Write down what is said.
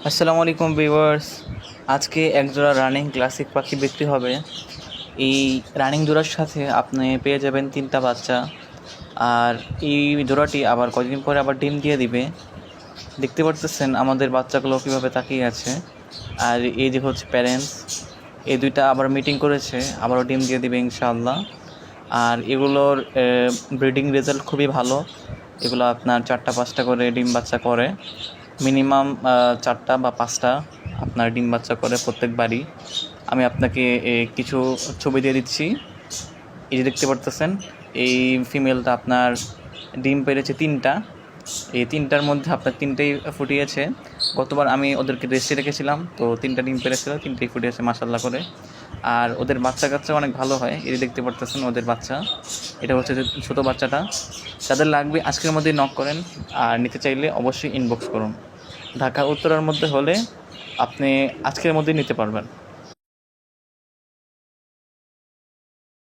আসসালামু আলাইকুম ভিউয়ার্স। আজকে একজোড়া রানিং ক্লাসিক পাখি বিক্রি হবে। এই রানিং জোড়ার সাথে আপনি পেয়ে যাবেন 3টা বাচ্চা। আর এই জোড়াটি আবার কয়েকদিন পরে আবার ডিম দিয়ে দিবে। দেখতে পারতেছেন আমাদের বাচ্চাগুলো কীভাবে তাকিয়ে আছে। আর এই যে হচ্ছে প্যারেন্টস, এই দুইটা আবার মিটিং করেছে, আবারও ডিম দিয়ে দিবে ইনশাআল্লাহ। আর এগুলোর ব্রিডিং রেজাল্ট খুবই ভালো। এগুলো আপনার 4টা 5টা করে ডিম বাচ্চা করে, মিনিমাম 4টা বা 5টা আপনার ডিম বাচ্চা করে প্রত্যেকবারই। আমি আপনাকে কিছু ছবি দিয়ে দিচ্ছি। এই যে দেখতে পারতেছেন, এই ফিমেলটা আপনার ডিম পেড়েছে 3টা। এই 3টার মধ্যে আপনার 3টেই ফুটিয়েছে। গতবার আমি ওদেরকে রেস্টে রেখেছিলাম, তো 3টা ডিম পেড়েছিল, 3টেই ফুটিয়েছে মাশাআল্লাহ করে। আর ওদের বাচ্চা কাচ্চা অনেক ভালো হয়। এই যে দেখতে পারতেছেন ওদের বাচ্চা, এটা হচ্ছে যে ছোটো বাচ্চাটা। যাদের লাগবে আজকের মধ্যেই নক করেন, আর নিতে চাইলে অবশ্যই ইনবক্স করুন। ঢাকা উত্তরার মধ্যে হলে আপনি আজকের মধ্যেই নিতে পারবেন।